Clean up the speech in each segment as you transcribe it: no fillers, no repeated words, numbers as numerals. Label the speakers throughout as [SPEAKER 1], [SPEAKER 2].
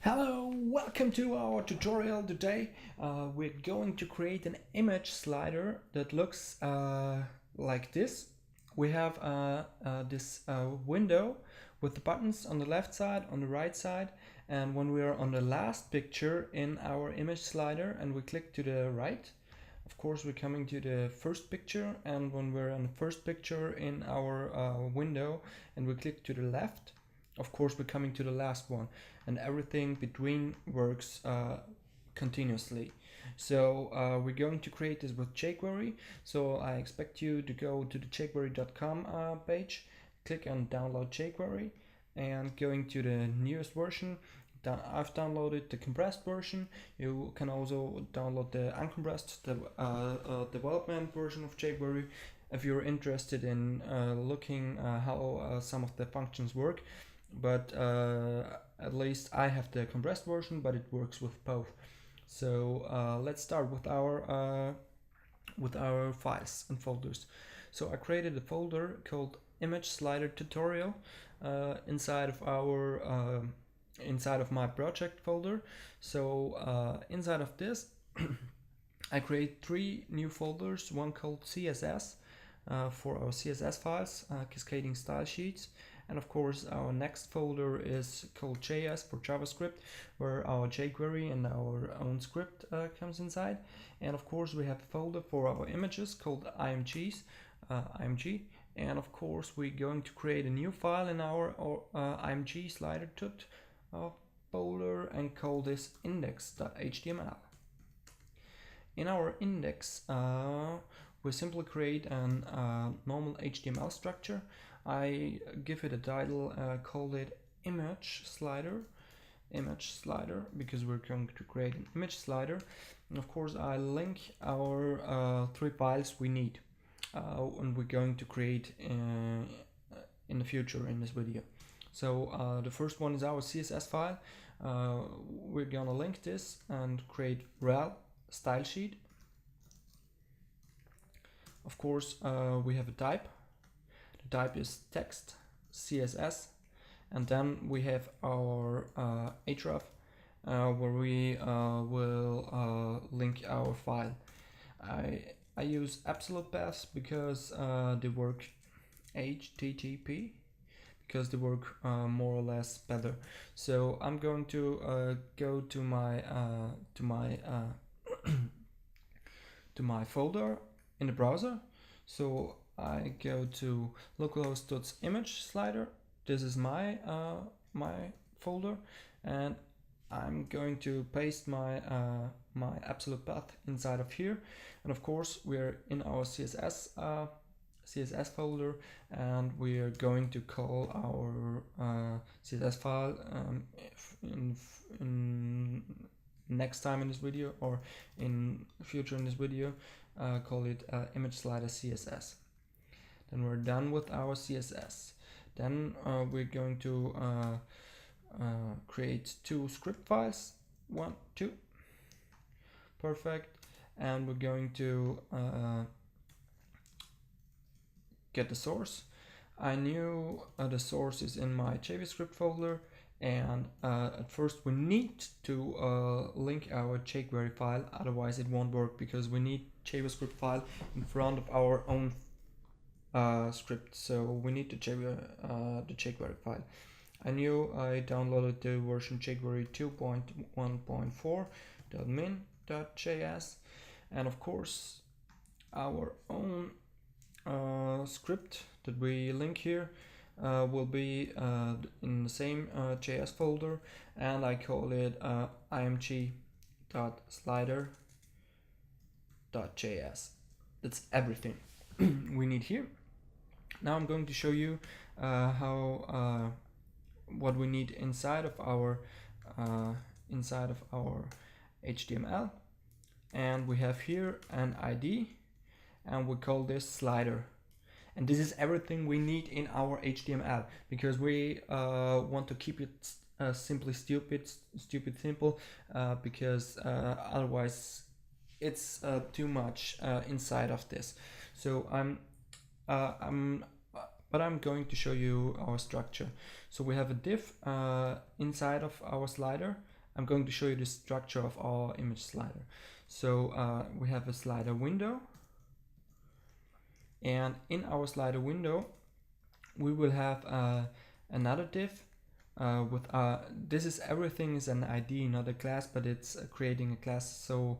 [SPEAKER 1] Hello, welcome to our tutorial. Today we're going to create an image slider that looks like this. We have this window with the buttons on the left side, on the right side, and when we are on the last picture in our image slider and we click to the right, of course we're coming to the first picture, and when we're on the first picture in our window and we click to the left, of course we're coming to the last one, and everything between works continuously. So we're going to create this with jQuery. So I expect you to go to the jQuery.com page, click on download jQuery, and going to the newest version. I've downloaded the compressed version. You can also download the uncompressed, development version of jQuery if you're interested in looking how some of the functions work. But at least I have the compressed version, but it works with both. So let's start with our files and folders. So I created a folder called image slider tutorial inside of my project folder. So inside of this I create 3 new folders, one called CSS for our CSS files, cascading style sheets. And of course our next folder is called JS for JavaScript, where our jQuery and our own script comes inside. And of course we have a folder for our images called IMG. And of course we're going to create a new file in our IMG slider tut folder and call this index.html. In our index we simply create a normal HTML structure. I give it a title, called it image slider, because we're going to create an image slider. And of course I link our 3 files we need and we're going to create in the future in this video. So the first one is our CSS file. We're gonna link this and create rel style sheet. Of course we have a type. The type is text CSS, and then we have our href where we will link our file. I use absolute paths because they work HTTP, because they work more or less better. So I'm going to go to my to my folder in the browser. So I go to localhost.image slider. This is my my folder, and I'm going to paste my my absolute path inside of here. And of course we're in our CSS folder, and we are going to call our CSS file in next time in this video, or in future in this video, call it image slider CSS. Then we're done with our CSS. Then we're going to create 2 script files, 1, 2, perfect. And we're going to get the source. I knew the source is in my JavaScript folder, and at first we need to link our jQuery file, otherwise it won't work, because we need JavaScript file in front of our own script. So we need the jQuery file. I knew I downloaded the version jQuery 2.1.4.min.js, and of course our own script that we link here will be in the same JS folder, and I call it img.slider.js. That's everything we need here. Now I'm going to show you how what we need inside of our HTML, and we have here an ID, and we call this slider. And this is everything we need in our HTML, because we want to keep it simply simple, because otherwise it's too much inside of this. So I'm going to show you our structure. So we have a div inside of our slider, I'm going to show you the structure of our image slider. So we have a slider window, and in our slider window we will have another div with this is everything is an ID, not a class, but it's creating a class. So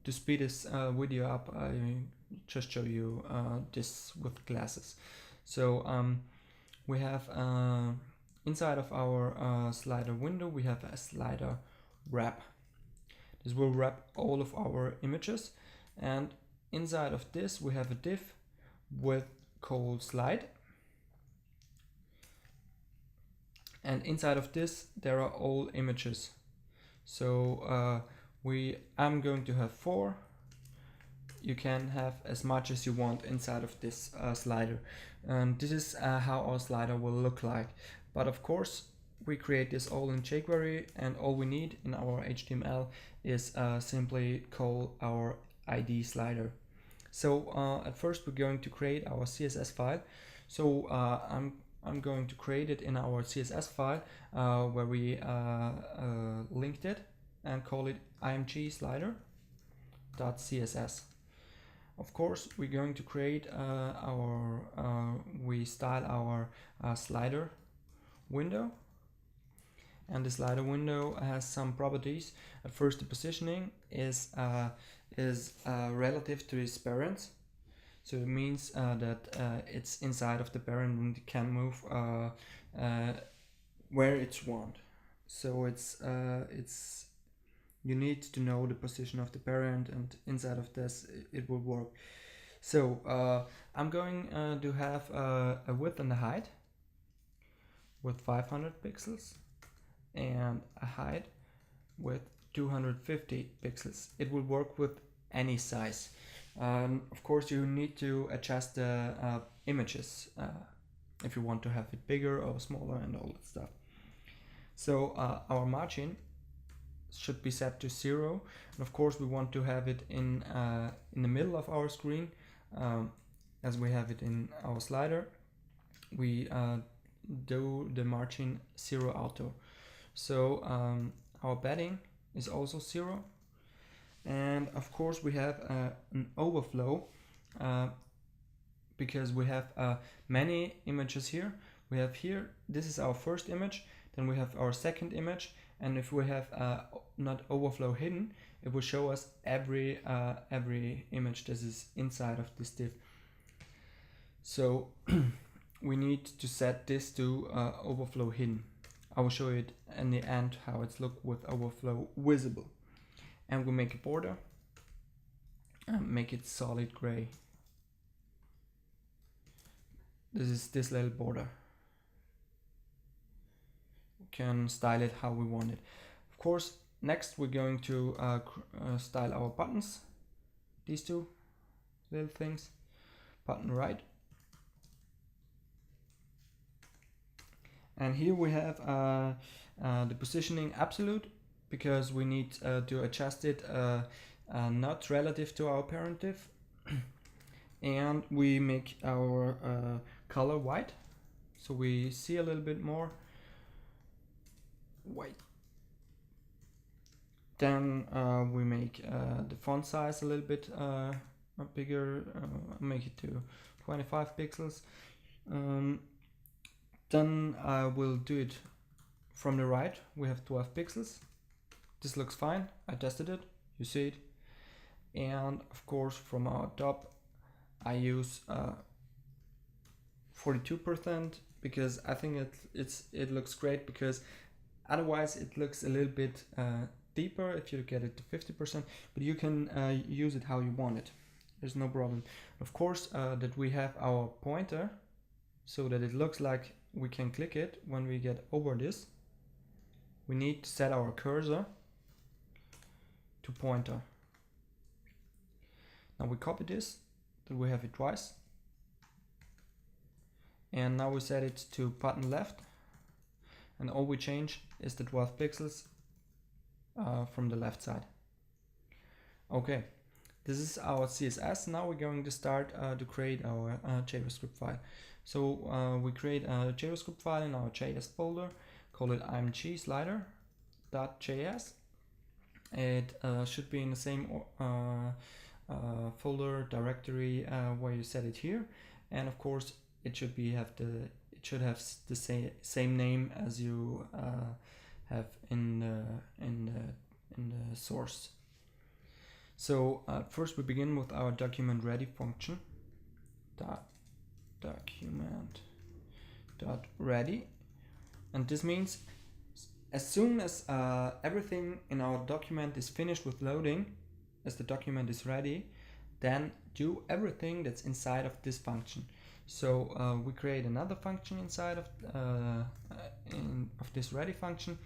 [SPEAKER 1] to speed this video up, I just show you this with classes. So we have inside of our slider window we have a slider wrap. This will wrap all of our images, and inside of this we have a div with called slide, and inside of this there are all images. So I'm going to have 4. You can have as much as you want inside of this slider, and this is how our slider will look like. But of course we create this all in jQuery, and all we need in our HTML is simply call our ID slider. So at first we're going to create our CSS file. So I'm going to create it in our CSS file where we linked it, and call it img slider.css. Of course we're going to create we style our slider window, and the slider window has some properties. At first, the positioning is relative to its parent, so it means that it's inside of the parent and it can move where it's want. So it's you need to know the position of the parent, and inside of this it will work. So I'm going to have a width and a height with 500 pixels and a height with 250 pixels. It will work with any size. Of course you need to adjust the images if you want to have it bigger or smaller and all that stuff. So our margin should be set to 0, and of course we want to have it in the middle of our screen, as we have it in our slider. We do the margin 0 auto. So our padding is also 0, and of course we have an overflow because we have many images here. We have here, this is our first image, then we have our second image, and if we have not overflow hidden, it will show us every image that is inside of this div. So we need to set this to overflow hidden. I will show you in the end how it's look with overflow visible. And we make a border and make it solid gray. This is this little border. We can style it how we want it. Of course, next we're going to style our buttons. These two little things. Button right. And here we have the positioning absolute, because we need to adjust it not relative to our parent div. And we make our color white, so we see a little bit more white. Then we make the font size a little bit bigger, make it to 25 pixels. Then I will do it from the right. We have 12 pixels. This looks fine. I tested it. You see it. And of course, from our top, I use 42% because I think it looks great, because otherwise it looks a little bit deeper if you get it to 50%. But you can use it how you want it. There's no problem. Of course, that we have our pointer, so that it looks like we can click it when we get over this. We need to set our cursor to pointer. Now we copy this, then we have it twice. And now we set it to button left. And all we change is the 12 pixels from the left side. Okay, this is our CSS. Now we're going to start to create our JavaScript file. So we create a JavaScript file in our JS folder, call it img slider, rudolfson.js. It should be in the same folder directory where you set it here, and of course it should have the same name as you have in the source. So first we begin with our document ready function. Document ready, and this means as soon as everything in our document is finished with loading, as the document is ready, then do everything that's inside of this function. So we create another function inside of this ready function,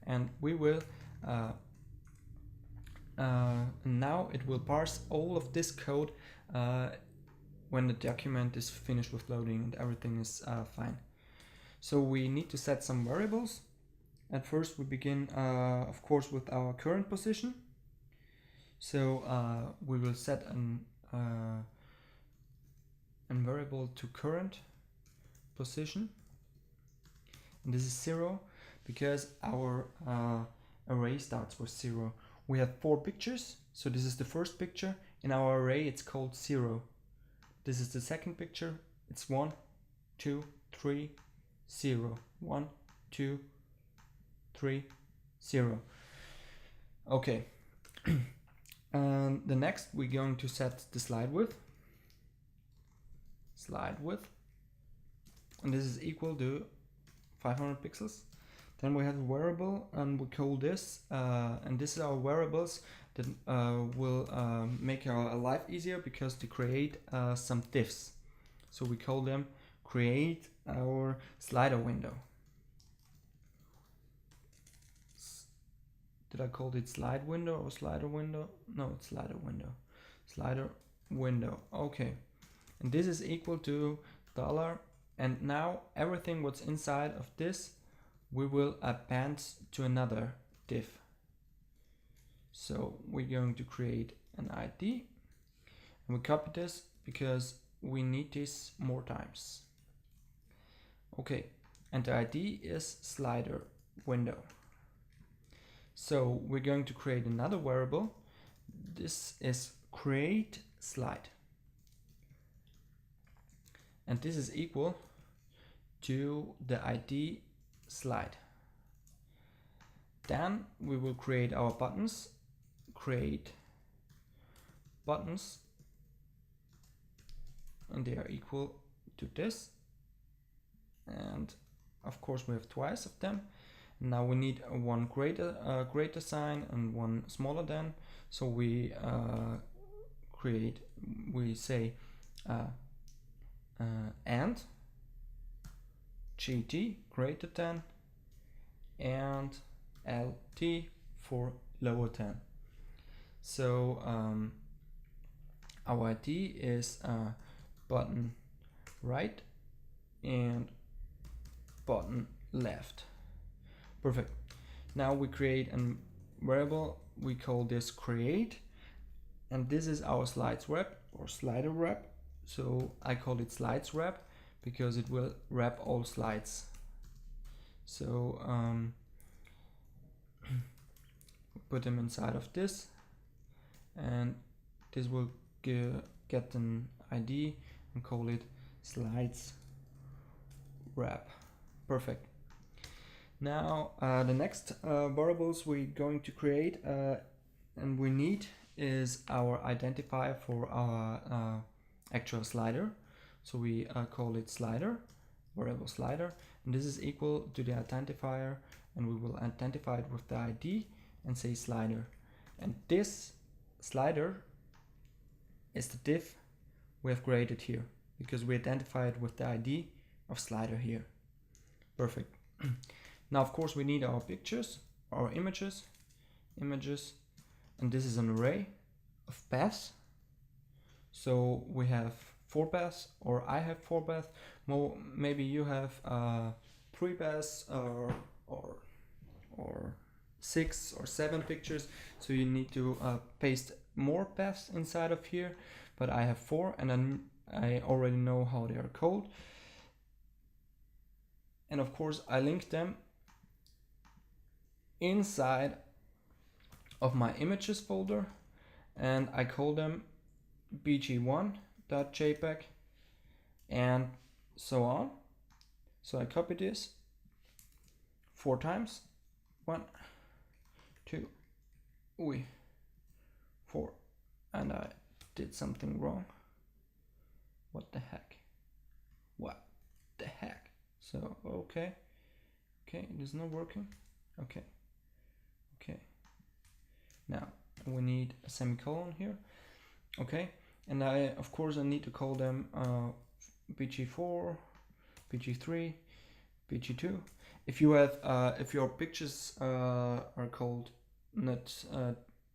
[SPEAKER 1] and we will now it will parse all of this code when the document is finished with loading and everything is fine. So we need to set some variables. At first we begin of course with our current position. So we will set an variable to current position, and this is 0 because our array starts with 0. We have 4 pictures, so this is the first picture. In our array it's called 0. This is the second picture, it's 1, 2, 3, 0. 1, 2, 3, 0. Okay. And the next we're going to set the slide width, and this is equal to 500 pixels. Then we have a variable, and we call this, and this is our variables that will make our life easier because to create some diffs. So we call them create our slider window. Did I call it slide window or slider window? No, it's slider window. Slider window. Okay. And this is equal to $. And now everything what's inside of this we will append to another div. So we're going to create an ID, and we copy this because we need this more times. Okay, and the ID is slider window. So we're going to create another variable. This is create slide, and this is equal to the ID slide. Then we will create our buttons, create buttons, and they are equal to this, and of course we have twice of them. Now we need one greater sign and one smaller than, so we say and GT greater than and LT for lower than. So our ID is button right and button left. Perfect. Now we create a variable, we call this create, and this is our slides wrap or slider wrap. So I call it slides wrap because it will wrap all slides. So put them inside of this, and this will get an ID and call it slides wrap. Perfect. Now the next variables we're going to create and we need is our identifier for our actual slider. So we call it slider, variable slider, and this is equal to the identifier, and we will identify it with the ID and say slider. And this slider is the div we have created here because we identify it with the ID of slider here. Perfect. Now of course we need our pictures, our images, and this is an array of paths. So we have 4 paths, or I have 4 paths. Maybe you have 3 paths or 6 or 7 pictures. So you need to paste more paths inside of here. But I have 4, and then I already know how they are called. And of course I link them inside of my images folder, and I call them bg1.jpg and so on. So I copy this 4 times. 1, 2, 3, 4, and I did something wrong. What the heck? What the heck? So okay, it is not working. Okay. Now we need a semicolon here. Okay, and I need to call them bg4, bg3, bg2. If you have if your pictures are called not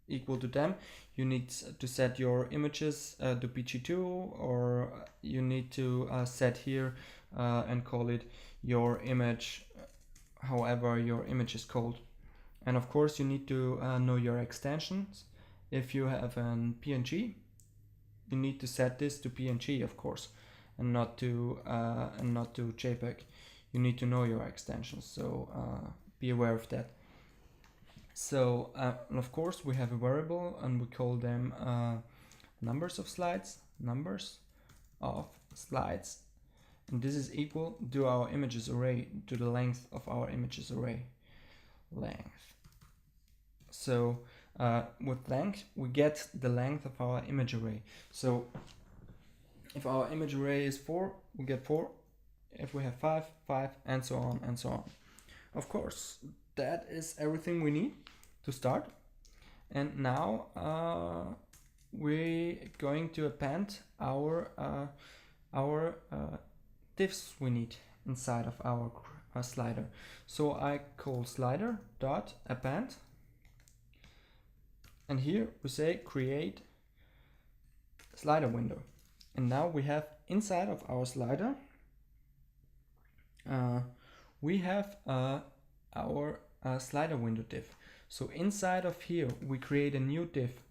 [SPEAKER 1] equal to them, you need to set your images to bg2, or you need to set here and call it your image, however your image is called. And of course you need to know your extensions. If you have an PNG, you need to set this to PNG, of course, and not to JPEG. You need to know your extensions, so be aware of that. So and of course we have a variable, and we call them numbers of slides, and this is equal to our images array, to the length of our images array, length. So with length we get the length of our image array. So if our image array is 4, we get 4. If we have 5, 5, and so on and so on. Of course, that is everything we need to start. And now we're going to append our divs we need inside of our slider. So I call slider.append, and here we say create slider window. And now we have inside of our slider we have our slider window div. So inside of here we create a new div,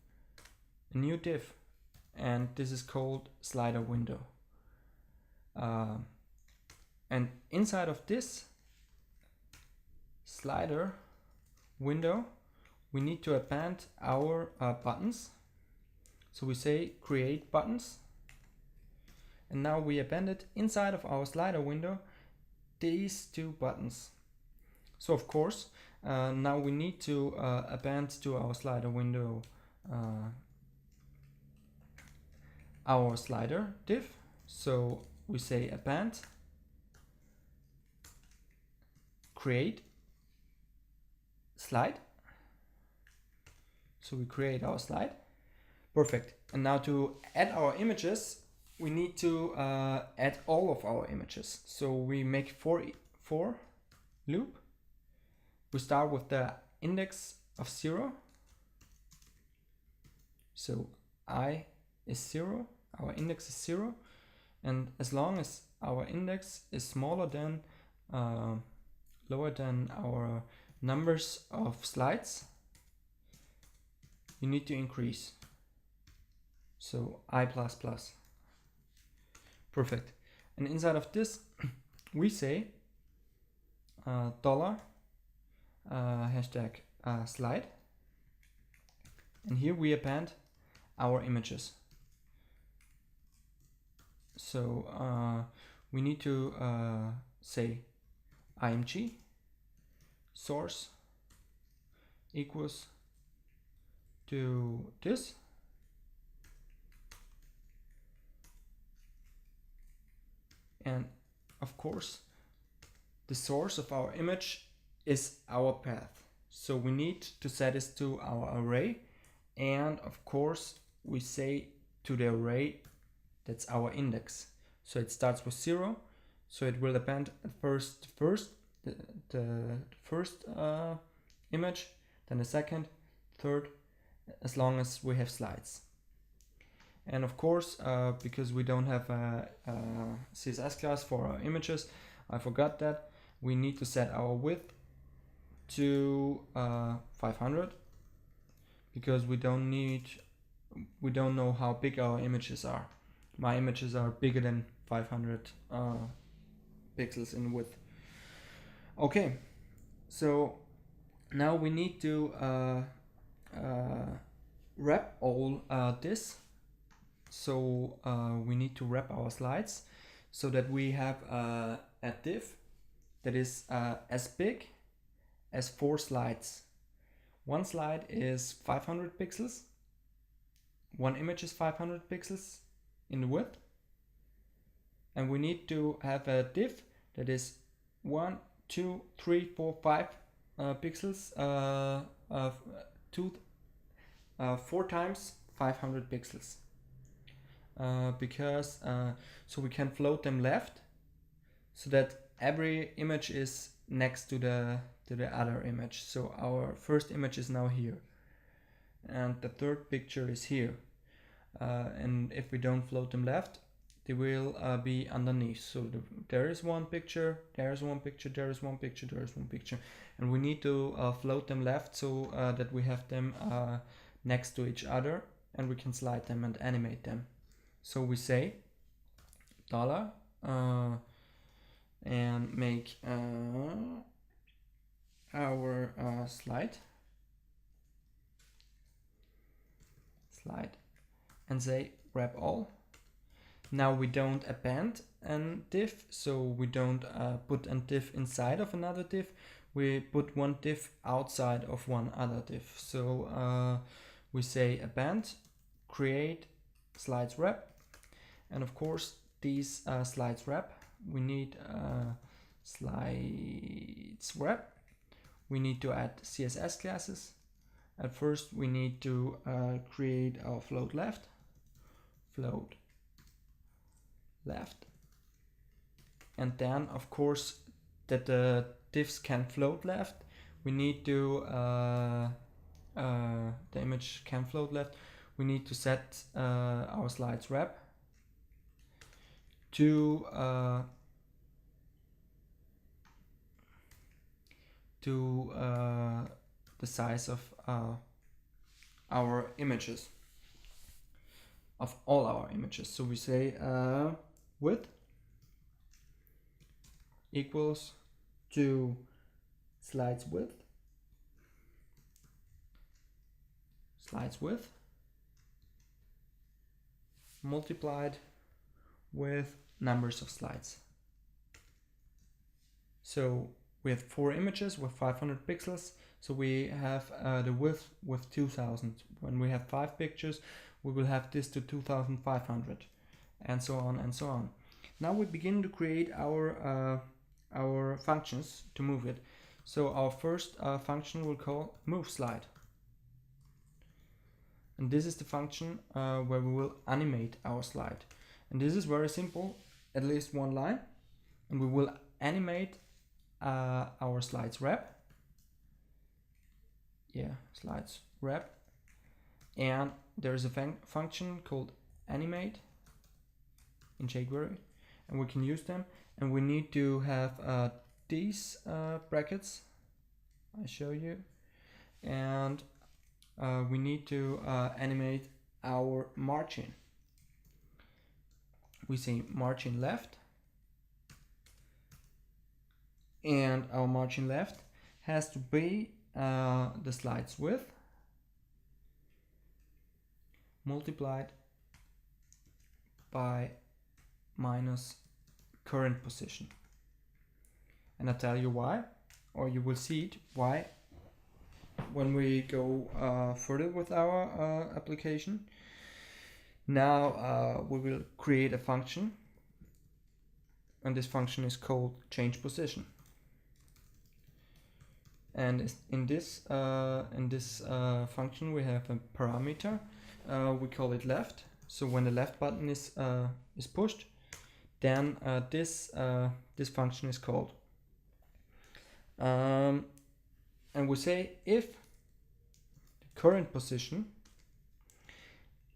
[SPEAKER 1] and this is called slider window. And inside of this slider window we need to append our buttons. So we say create buttons, and now we appended inside of our slider window these 2 buttons. So of course now we need to append to our slider window our slider div. So we say append create slide. So we create our slide. Perfect. And now to add our images, we need to add all of our images. So we make for loop. We start with the index of 0. So I is 0, our index is 0, and as long as our index is smaller than lower than our numbers of slides, you need to increase. So I++. Perfect. And inside of this we say dollar hashtag slide, and here we append our images. So we need to say img source equals to this, and of course the source of our image is our path, so we need to set this to our array, and of course we say to the array that's our index. So it starts with 0, so it will append at first the first image, then the second, third, as long as we have slides. And of course because we don't have a CSS class for our images, I forgot that, we need to set our width to 500, because we don't know how big our images are. My images are bigger than 500 pixels in width. Okay, so Now we need to wrap all this. So we need to wrap our slides so that we have a div that is as big as 4 slides. One slide is 500 pixels. One image is 500 pixels in the width. And we need to have a div that is 1, 2, 3, 4, 5 pixels, 4 times 500 pixels. Because so we can float them left, so that every image is next to the other image. So our first image is now here, and the third picture is here. And if we don't float them left, they will be underneath. So there is one picture, there is one picture, there is one picture, there is one picture, and we need to float them left so that we have them next to each other, and we can slide them and animate them. So we say dollar and make our slide and say wrap all. Now we don't append a div, so we don't put a div inside of another div. We put one div outside of one other div. So we say append, create slides wrap, and of course these slides wrap, we need slides wrap. We need to add CSS classes. At first we need to create our float left, and then of course that the divs can float left, we need to the image can float left, we need to set our slides wrap to the size of our images, of all our images. So we say width equals to slides width multiplied with numbers of slides. So we have 4 images with 500 pixels, so we have the width with 2000. When we have 5 pictures, we will have this to 2500, and so on and so on. Now we begin to create our functions to move it. So our first function we'll call move slide, and this is the function where we will animate our slide. And this is very simple, at least one line, and we will animate our slides wrap. Slides wrap, and there's a function called animate in jQuery, and we can use them. And we need to have these brackets I show you, and we need to animate our margin. We say margin left, and our margin left has to be the slides width multiplied by minus current position. And I'll tell you why, or you will see it why when we go further with our application. Now we will create a function, and this function is called change position. And in this function we have a parameter, we call it left. So when the left button is pushed, then this function is called. And we say if the current position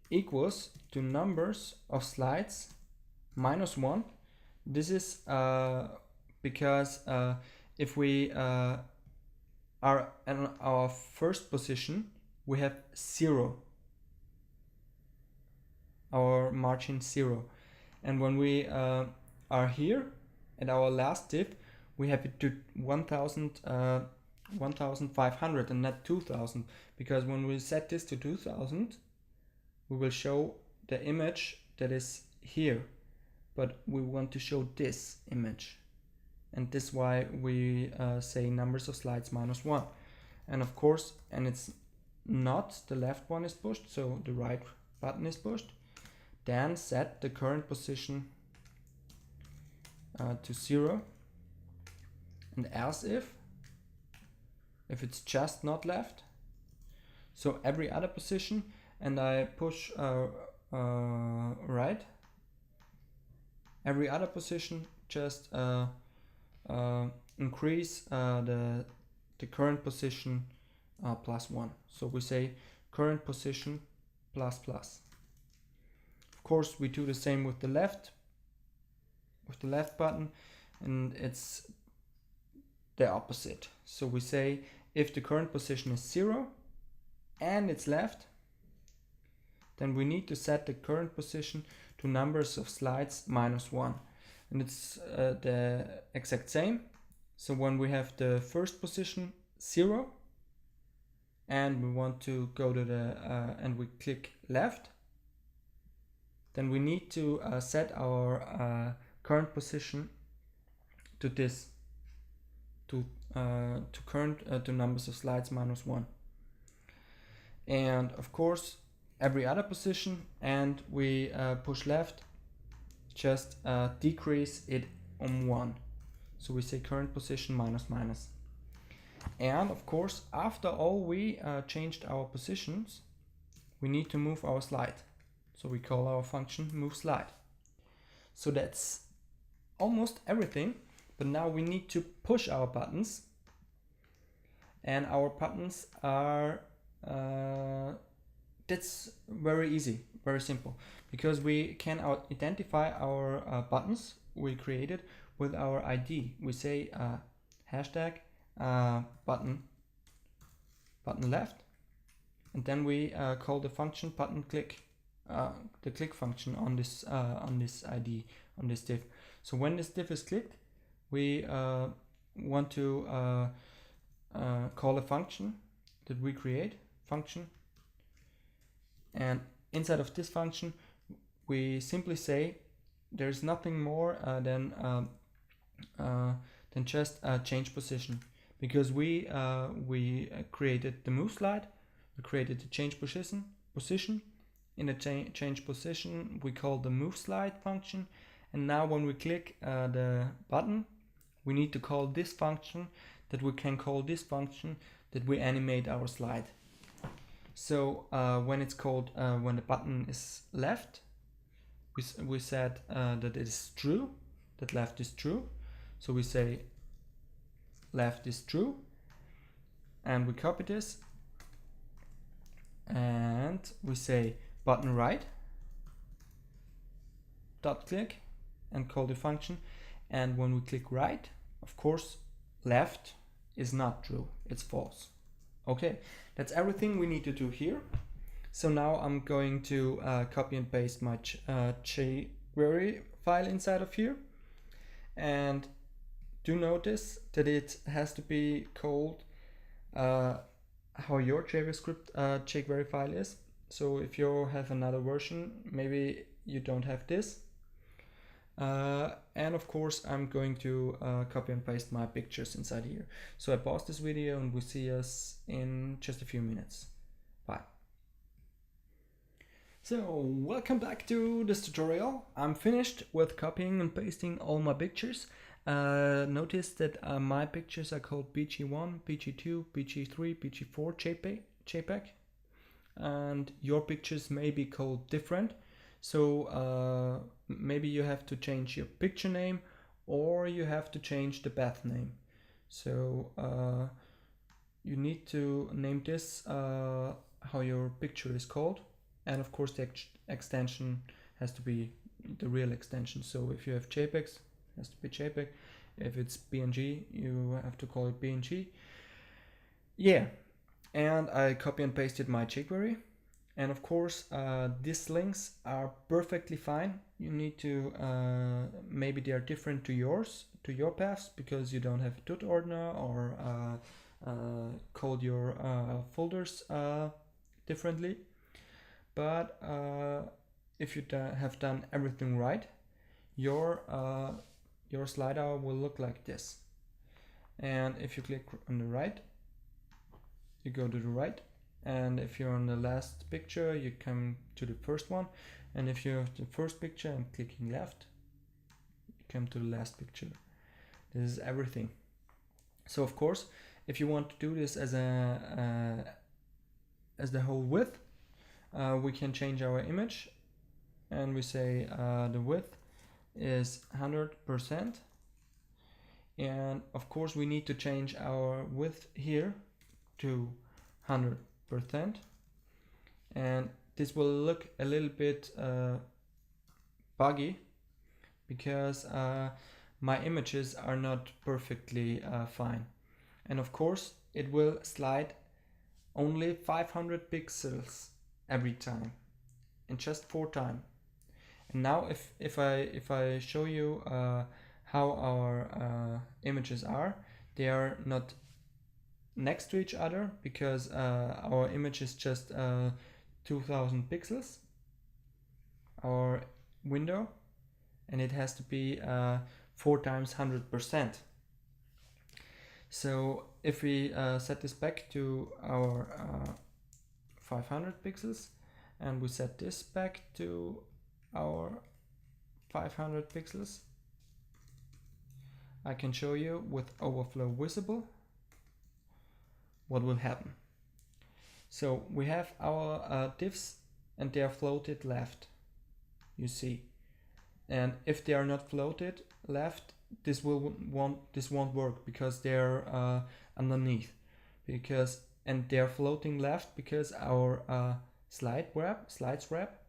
[SPEAKER 1] equals to numbers of slides minus 1. This is because if we are in our first position, we have 0, our margin 0, and when we are here at our last div, we have it to 1000 1500 and not 2000, because when we set this to 2000 we will show the image that is here, but we want to show this image, and this is why we say numbers of slides -1. And of course, and it's not the left one is pushed, so the right button is pushed. Then set the current position to 0, and else if it's just not left, so every other position, and I push right, every other position just increase the current position +1. So we say current position ++. Of course, we do the same with the left button, and it's the opposite. So we say if the current position is 0 and it's left, then we need to set the current position to numbers of slides -1. And it's the exact same. So when we have the first position 0 and we want to go to the and we click left, then we need to set our current position to this, to numbers of slides -1. And of course every other position, and we push left, just decrease it on 1. So we say current position -. And of course, after all we changed our positions, we need to move our slide. So we call our function moveSlide. So that's almost everything. But now we need to push our buttons, and our buttons are that's very easy, very simple, because we can identify our buttons we created with our ID. We say hashtag button left, and then we call the function button click, the click function on this ID, on this div. So when this div is clicked, we want to call a function that we create, function, and inside of this function we simply say there's nothing more than just change position, because we created the move slide, we created the change position. In the change position we call the move slide function, and now when we click the button, we need to call this function that we can call this function that we animate our slide. So when it's called, when the button is left, we said that it is true, that left is true. So we say left is true, and we copy this, and we say button right, dot click, and call the function. And when we click right, of course, left is not true, it's false. Okay, that's everything we need to do here. So now I'm going to copy and paste my jQuery file inside of here. And do notice that it has to be called how your JavaScript jQuery file is. So if you have another version, maybe you don't have this. And of course I'm going to copy and paste my pictures inside here. So I pause this video and we'll see us in just a few minutes. Bye. So welcome back to this tutorial. I'm finished with copying and pasting all my pictures. Notice that my pictures are called PG1, PG2, PG3, PG4 JPEG, and your pictures may be called different. So maybe you have to change your picture name, or you have to change the path name. So you need to name this how your picture is called, and of course the extension has to be the real extension. So if you have JPEGs, it has to be JPEG. If it's PNG, you have to call it PNG. Yeah, and I copy and pasted my jQuery. And of course, these links are perfectly fine. You need to, maybe they are different to yours, to your paths, because you don't have a tut ordner or call your folders differently. But if you have done everything right, your slider will look like this. And if you click on the right, you go to the right, and if you're on the last picture, you come to the first one, and if you have the first picture and clicking left, you come to the last picture. This is everything. So of course, if you want to do this as the whole width, we can change our image, and we say the width is 100%, and of course we need to change our width here to 100%, and this will look a little bit buggy because my images are not perfectly fine, and of course it will slide only 500 pixels every time, and just 4 times. And now if I show you how our images are, they are not next to each other because our image is just 2000 pixels, our window, and it has to be 4 times 100%. So if we set this back to our 500 pixels, and we set this back to our 500 pixels, I can show you with overflow visible what will happen. So we have our divs, and they are floated left, you see, and if they are not floated left, this won't work because they're underneath, and they're floating left because our slides wrap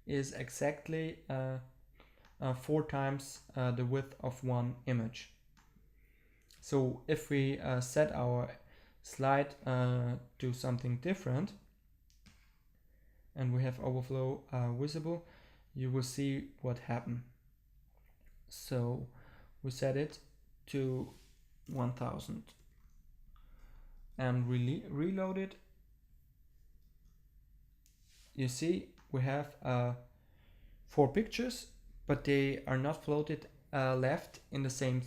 [SPEAKER 1] is exactly 4 times the width of one image. So if we set our slide to something different, and we have overflow visible, you will see what happened. So we set it to 1000 and reload it. You see we have 4 pictures, but they are not floated left in the same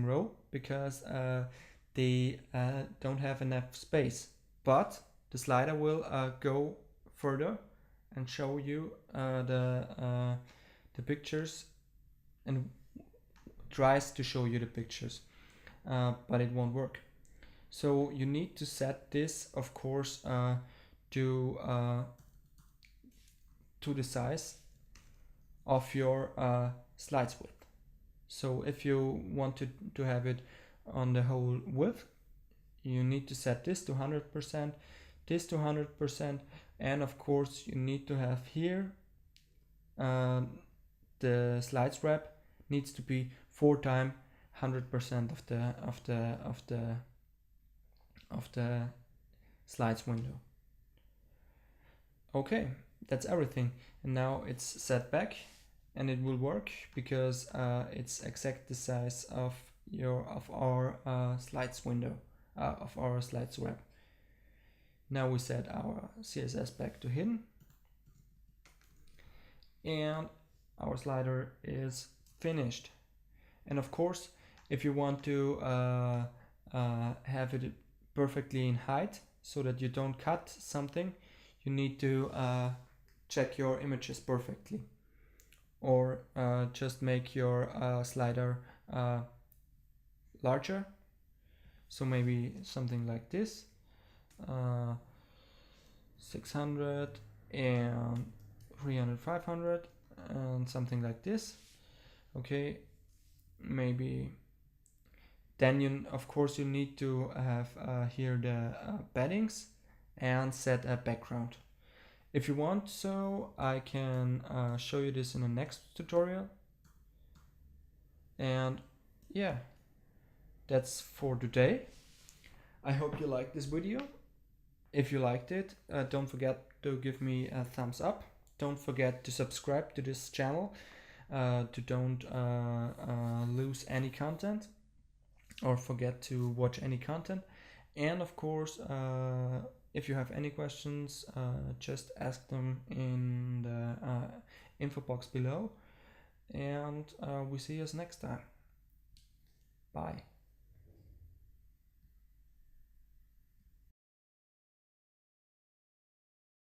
[SPEAKER 1] row because they don't have enough space. But the slider will go further and show you the pictures, and tries to show you the pictures, but it won't work. So you need to set this, of course, to the size of your slides width. So if you want to have it on the whole width, you need to set this to 100%, this to 100%, and of course you need to have here the slides wrap needs to be 4 times 100% of the slides window. Okay, that's everything, and now it's set back, and it will work because it's exact the size of our slides window, of our slides wrap. Now we set our CSS back to hidden, and our slider is finished. And of course, if you want to have it perfectly in height so that you don't cut something, you need to check your images perfectly, or just make your slider larger. So maybe something like this, 600 and 300, 500, and something like this. Okay, maybe then of course you need to have here the paddings and set a background. If you want, so I can show you this in the next tutorial. And yeah, that's for today. I hope you liked this video. If you liked it, don't forget to give me a thumbs up. Don't forget to subscribe to this channel to don't lose any content. or forget to watch any content. And of course, if you have any questions, just ask them in the info box below. And we see us next time. Bye.